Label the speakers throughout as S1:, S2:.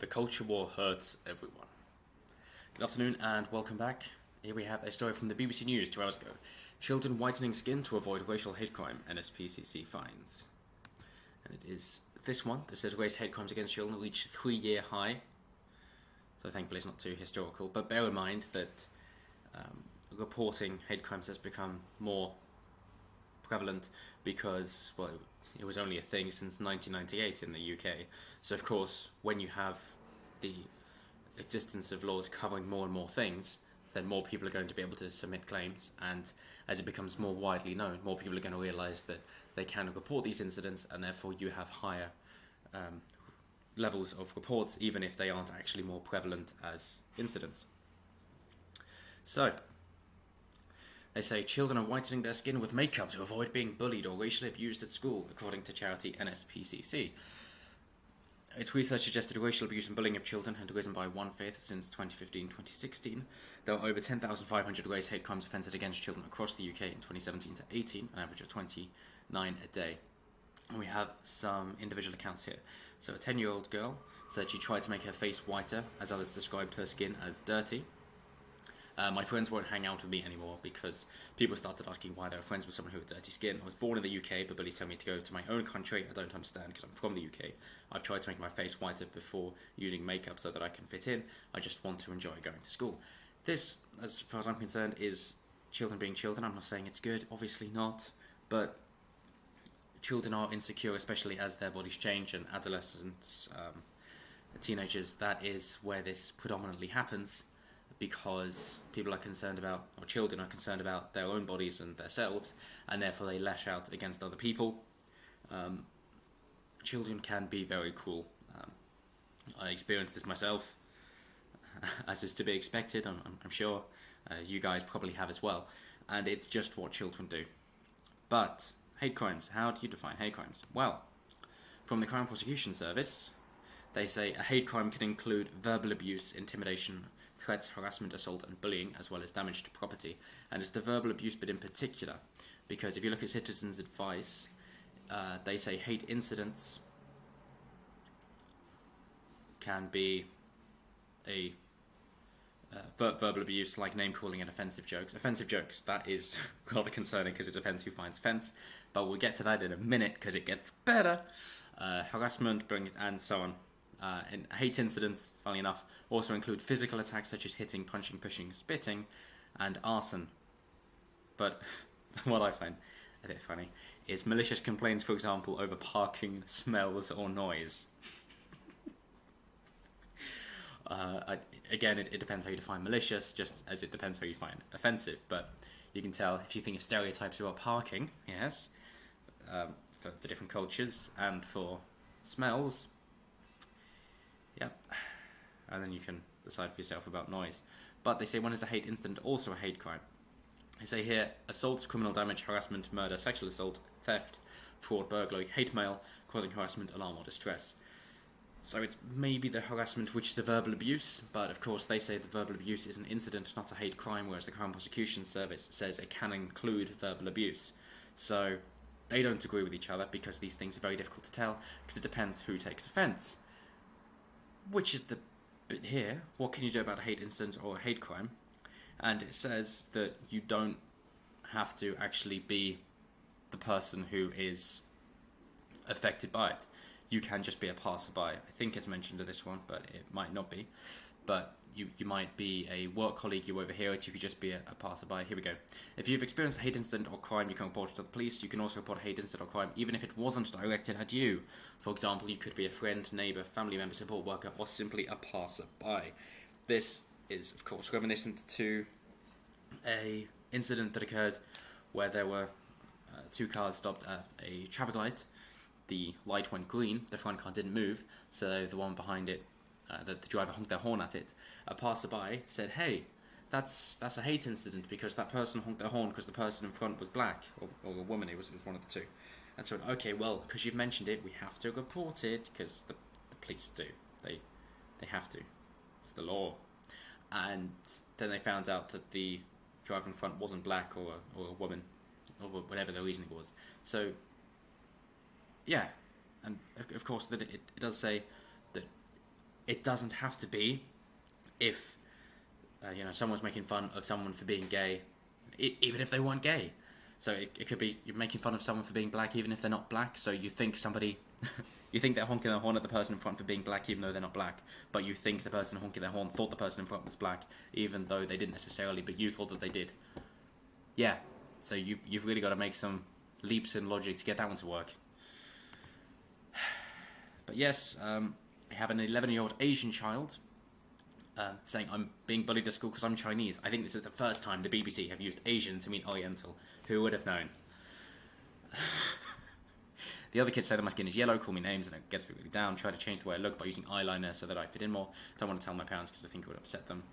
S1: The culture war hurts everyone. Good afternoon and welcome back. Here we have a story from the BBC News 2 hours ago. Children whitening skin to avoid racial hate crime, NSPCC finds. And it is this one that says race hate crimes against children reach 3-year high. So thankfully it's not too historical, but bear in mind that reporting hate crimes has become more prevalent because, well, it was only a thing since 1998 in the UK. So of course, when you have the existence of laws covering more and more things, then more people are going to be able to submit claims, and as it becomes more widely known, more people are going to realise that they can report these incidents, and therefore you have higher levels of reports, even if they aren't actually more prevalent as incidents. So, they say children are whitening their skin with makeup to avoid being bullied or racially abused at school, according to charity NSPCC. Its research suggested racial abuse and bullying of children had risen by 1/5 since 2015-2016. There were over 10,500 race hate crimes offended against children across the UK in 2017 to 18, an average of 29 a day. And we have some individual accounts here. So a 10-year-old girl said she tried to make her face whiter, as others described her skin as dirty. My friends won't hang out with me anymore because people started asking why they were friends with someone who had dirty skin. I was born in the UK, but bullies tell me to go to my own country. I don't understand because I'm from the UK. I've tried to make my face whiter before using makeup so that I can fit in. I just want to enjoy going to school. This, as far as I'm concerned, is children being children. I'm not saying it's good, obviously not, but children are insecure, especially as their bodies change, and adolescents, teenagers, that is where this predominantly happens, because people are concerned about, or children are concerned about their own bodies and themselves, and therefore they lash out against other people. Children can be very cruel. I experienced this myself, as is to be expected, I'm sure. You guys probably have as well. And it's just what children do. But hate crimes, how do you define hate crimes? Well, from the Crime Prosecution Service, they say a hate crime can include verbal abuse, intimidation, threats, harassment, assault and bullying, as well as damage to property. And it's the verbal abuse bit in particular, because if you look at Citizens Advice, they say hate incidents can be a verbal abuse like name-calling and offensive jokes. Offensive jokes, that is rather concerning because it depends who finds offence, but we'll get to that in a minute because it gets better. Harassment, bullying, and so on. And hate incidents, funnily enough, also include physical attacks such as hitting, punching, pushing, spitting, and arson. But what I find a bit funny is malicious complaints, for example, over parking, smells, or noise. Again, it depends how you define malicious, just as it depends how you define offensive. But you can tell if you think of stereotypes about parking, yes, for different cultures, and for smells. Yep, and then you can decide for yourself about noise. But they say, when is a hate incident also a hate crime? They say here, assault, criminal damage, harassment, murder, sexual assault, theft, fraud, burglary, hate mail, causing harassment, alarm or distress. So it's maybe the harassment which is the verbal abuse, but of course they say the verbal abuse is an incident, not a hate crime, whereas the Crime Prosecution Service says it can include verbal abuse. So they don't agree with each other because these things are very difficult to tell, because it depends who takes offence. Which is the bit here, what can you do about a hate incident or a hate crime? And it says that you don't have to actually be the person who is affected by it. You can just be a passerby. I think it's mentioned in this one, but it might not be. But you might be a work colleague, you overhear it, you could just be a passerby. Here we go. If you've experienced a hate incident or crime, you can report it to the police. You can also report a hate incident or crime, even if it wasn't directed at you. For example, you could be a friend, neighbour, family member, support worker, or simply a passerby. This is, of course, reminiscent to a incident that occurred where there were two cars stopped at a traffic light. The light went green, the front car didn't move, so the one behind it, the driver honked their horn at it. A passerby said, hey, that's a hate incident because that person honked their horn because the person in front was black, or a woman, it was one of the two. And so, okay, well, because you've mentioned it, we have to report it, because the police do. They have to. It's the law. And then they found out that the driver in front wasn't black or a woman, or whatever the reasoning was. So, yeah, and of course that it does say that it doesn't have to be if someone's making fun of someone for being gay, even if they weren't gay. So it could be you're making fun of someone for being black even if they're not black. So you think you think they're honking their horn at the person in front for being black even though they're not black, but you think the person honking their horn thought the person in front was black even though they didn't necessarily, but you thought that they did. Yeah, so you've really got to make some leaps in logic to get that one to work. But yes, I have an 11-year-old Asian child saying I'm being bullied at school because I'm Chinese. I think this is the first time the BBC have used Asian to mean Oriental. Who would have known? The other kids say that my skin is yellow, call me names, and it gets me really down. Try to change the way I look by using eyeliner so that I fit in more. Don't want to tell my parents because I think it would upset them.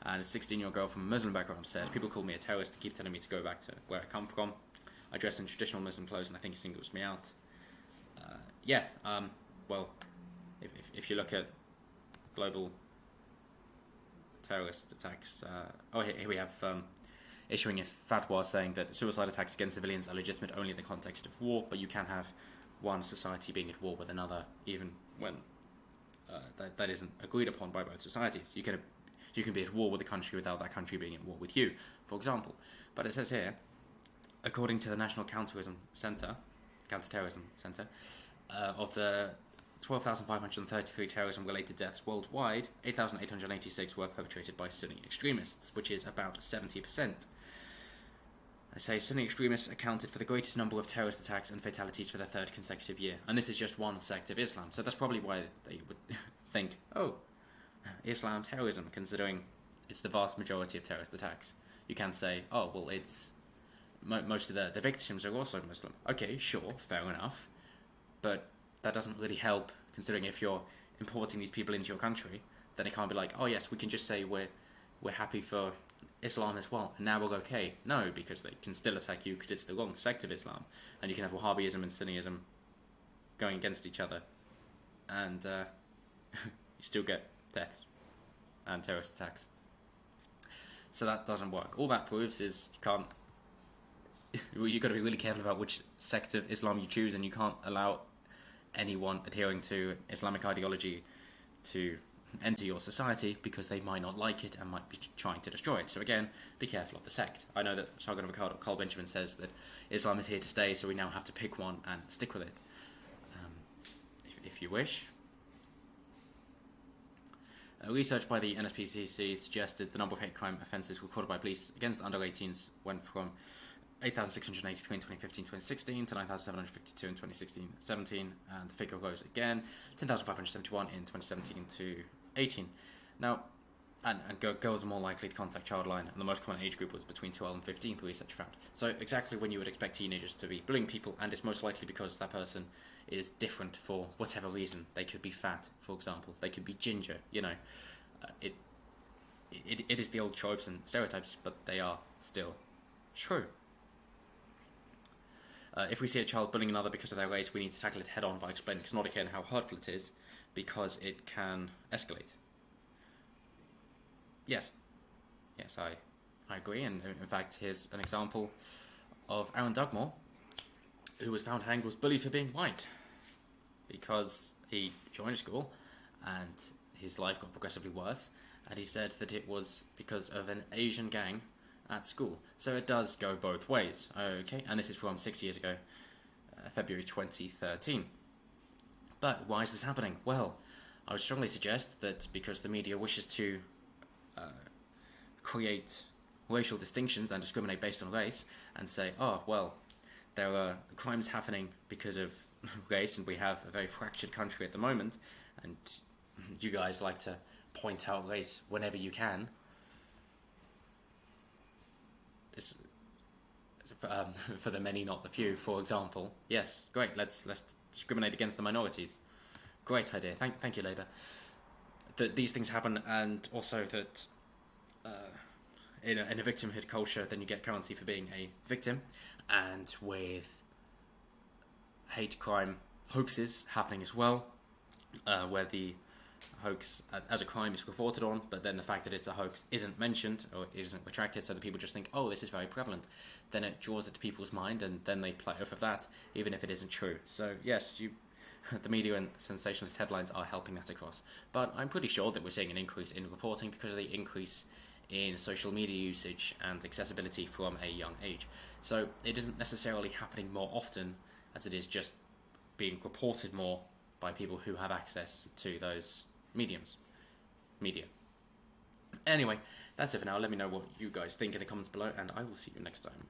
S1: And a 16-year-old girl from a Muslim background says, people call me a terrorist and keep telling me to go back to where I come from. I dress in traditional Muslim clothes and I think it singles me out. Well, if you look at global terrorist attacks, here we have issuing a fatwa saying that suicide attacks against civilians are legitimate only in the context of war, but you can have one society being at war with another even when that isn't agreed upon by both societies. You can be at war with a country without that country being at war with you, for example. But it says here, according to the National Counterterrorism Center, of the 12,533 terrorism-related deaths worldwide, 8,886 were perpetrated by Sunni extremists, which is about 70%. I say Sunni extremists accounted for the greatest number of terrorist attacks and fatalities for the third consecutive year. And this is just one sect of Islam, so that's probably why they would think, oh, Islam terrorism, considering it's the vast majority of terrorist attacks. You can say, oh, well, it's most of the victims are also Muslim. Okay, sure, fair enough. But that doesn't really help, considering if you're importing these people into your country, then it can't be like, oh yes, we can just say we're happy for Islam as well, and now we're okay. No, because they can still attack you because it's the wrong sect of Islam, and you can have Wahhabism and Sunniism going against each other, and you still get deaths and terrorist attacks. So that doesn't work. All that proves is you've got to be really careful about which sect of Islam you choose, and you can't allow anyone adhering to Islamic ideology to enter your society because they might not like it and might be trying to destroy it. So again, be careful of the sect. I know that Sargon of Akkad, Carl Benjamin, says that Islam is here to stay, so we now have to pick one and stick with it. If you wish. Research by the NSPCC suggested the number of hate crime offences recorded by police against under-18s went from 8,683 in 2015-2016 to 9,752 in 2016-17, and the figure rose again, 10,571 in 2017-18. Now, and girls are more likely to contact Childline, and the most common age group was between 12 and 15, the research found. So exactly when you would expect teenagers to be bullying people, and it's most likely because that person is different for whatever reason. They could be fat, for example. They could be ginger, It is the old tropes and stereotypes, but they are still true. If we see a child bullying another because of their race, we need to tackle it head on by explaining Snoddican how hurtful it is, because it can escalate. Yes, I agree, and in fact, here's an example of Aaron Dugmore, who was found hanged, was bullied for being white, because he joined school, and his life got progressively worse, and he said that it was because of an Asian gang at school. So it does go both ways. Okay, and this is from 6 years ago, February 2013. But why is this happening? Well, I would strongly suggest that because the media wishes to create racial distinctions and discriminate based on race, and say, oh, well, there are crimes happening because of race, and we have a very fractured country at the moment, and you guys like to point out race whenever you can. For the many, not the few, for example. Yes, great. Let's discriminate against the minorities. Great idea. Thank you, Labour. That these things happen, and also that in a victimhood culture, then you get currency for being a victim, and with hate crime hoaxes happening as well, where the hoax as a crime is reported on, but then the fact that it's a hoax isn't mentioned or isn't retracted, so that people just think, oh, this is very prevalent. Then it draws it to people's mind, and then they play off of that, even if it isn't true. So yes, you the media and sensationalist headlines are helping that across. But I'm pretty sure that we're seeing an increase in reporting because of the increase in social media usage and accessibility from a young age. So it isn't necessarily happening more often as it is just being reported more by people who have access to those media. Anyway, that's it for now. Let me know what you guys think in the comments below, and I will see you next time.